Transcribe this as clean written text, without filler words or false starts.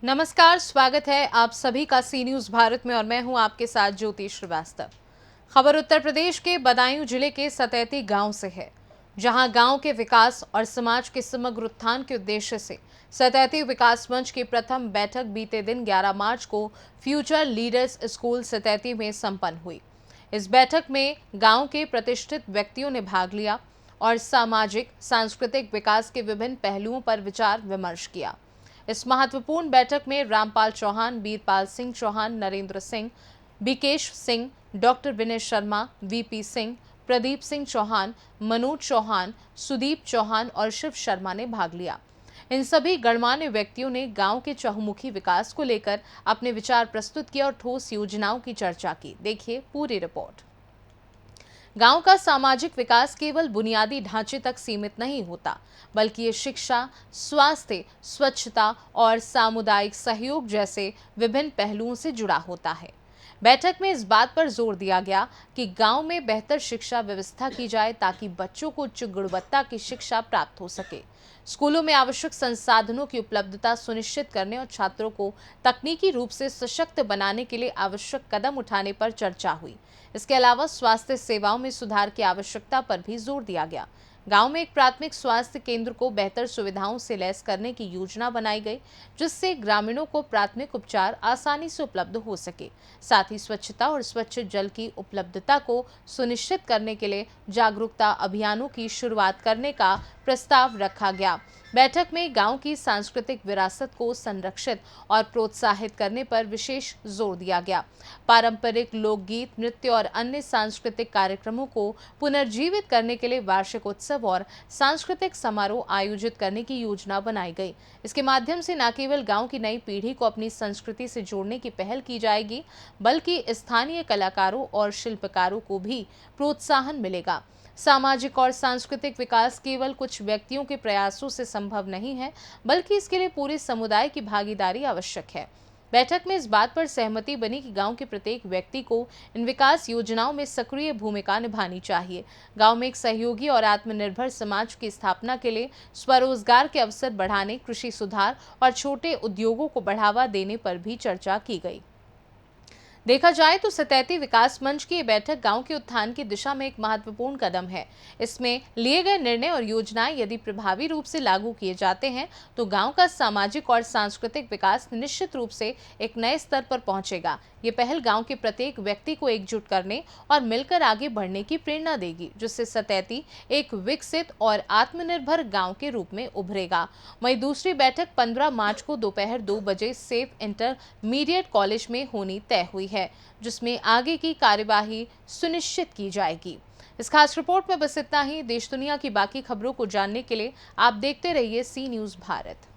नमस्कार, स्वागत है आप सभी का सी न्यूज भारत में और मैं हूं आपके साथ ज्योति श्रीवास्तव। खबर उत्तर प्रदेश के बदायूं जिले के सतैती गांव से है, जहां गांव के विकास और समाज के समग्र उत्थान के उद्देश्य से सतैती विकास मंच की प्रथम बैठक बीते दिन 11 मार्च को फ्यूचर लीडर्स स्कूल सतैती में संपन्न हुई। इस बैठक में गांव के प्रतिष्ठित व्यक्तियों ने भाग लिया और सामाजिक सांस्कृतिक विकास के विभिन्न पहलुओं पर विचार विमर्श किया। इस महत्वपूर्ण बैठक में रामपाल चौहान, बीरपाल सिंह चौहान, नरेंद्र सिंह, बीकेश सिंह, डॉक्टर विनय शर्मा, वीपी सिंह, प्रदीप सिंह चौहान, मनोज चौहान, सुदीप चौहान और शिव शर्मा ने भाग लिया। इन सभी गणमान्य व्यक्तियों ने गांव के चहुमुखी विकास को लेकर अपने विचार प्रस्तुत किए और ठोस योजनाओं की चर्चा की। देखिए पूरी रिपोर्ट। गांव का सामाजिक विकास केवल बुनियादी ढांचे तक सीमित नहीं होता, बल्कि ये शिक्षा, स्वास्थ्य, स्वच्छता और सामुदायिक सहयोग जैसे विभिन्न पहलुओं से जुड़ा होता है। बैठक में इस बात पर जोर दिया गया कि गांव में बेहतर शिक्षा व्यवस्था की जाए ताकि बच्चों को उच्च गुणवत्ता की शिक्षा प्राप्त हो सके। स्कूलों में आवश्यक संसाधनों की उपलब्धता सुनिश्चित करने और छात्रों को तकनीकी रूप से सशक्त बनाने के लिए आवश्यक कदम उठाने पर चर्चा हुई। इसके अलावा स्वास्थ्य सेवाओं में सुधार की आवश्यकता पर भी जोर दिया गया। गांव में एक प्राथमिक स्वास्थ्य केंद्र को बेहतर सुविधाओं से लैस करने की योजना बनाई गई, जिससे ग्रामीणों को प्राथमिक उपचार आसानी से उपलब्ध हो सके। साथ ही स्वच्छता और स्वच्छ जल की उपलब्धता को सुनिश्चित करने के लिए जागरूकता अभियानों की शुरुआत करने का प्रस्ताव रखा गया। बैठक में गांव की सांस्कृतिक विरासत को संरक्षित और प्रोत्साहित करने पर विशेष जोर दिया गया। पारंपरिक लोकगीत, नृत्य और अन्य सांस्कृतिक कार्यक्रमों को पुनर्जीवित करने के लिए वार्षिक उत्सव और सांस्कृतिक समारोह आयोजित करने की योजना बनाई गई। इसके माध्यम से न केवल गांव की नई पीढ़ी को अपनी संस्कृति से जोड़ने की पहल की जाएगी, बल्कि स्थानीय कलाकारों और शिल्पकारों को भी प्रोत्साहन मिलेगा। सामाजिक और सांस्कृतिक विकास केवल कुछ व्यक्तियों के प्रयासों से संभव नहीं है, बल्कि इसके लिए पूरे समुदाय की भागीदारी आवश्यक है। बैठक में इस बात पर सहमति बनी कि गांव के प्रत्येक व्यक्ति को इन विकास योजनाओं में सक्रिय भूमिका निभानी चाहिए। गांव में एक सहयोगी और आत्मनिर्भर समाज की स्थापना के लिए स्वरोजगार के अवसर बढ़ाने, कृषि सुधार और छोटे उद्योगों को बढ़ावा देने पर भी चर्चा की गई। देखा जाए तो सतैती विकास मंच की ये बैठक गांव के उत्थान की दिशा में एक महत्वपूर्ण कदम है। इसमें लिए गए निर्णय और योजनाएं यदि प्रभावी रूप से लागू किए जाते हैं तो गांव का सामाजिक और सांस्कृतिक विकास निश्चित रूप से एक नए स्तर पर पहुंचेगा। ये पहल गांव के प्रत्येक व्यक्ति को एकजुट करने और मिलकर आगे बढ़ने की प्रेरणा देगी, जिससे सतैती एक विकसित और आत्मनिर्भर गांव के रूप में उभरेगा। वहीं दूसरी बैठक 15 मार्च को दोपहर 2 बजे सेफ इंटरमीडिएट कॉलेज में होनी तय हुई है, जिसमें आगे की कार्यवाही सुनिश्चित की जाएगी। इस खास रिपोर्ट में बस इतना ही। देश दुनिया की बाकी खबरों को जानने के लिए आप देखते रहिए सी न्यूज भारत।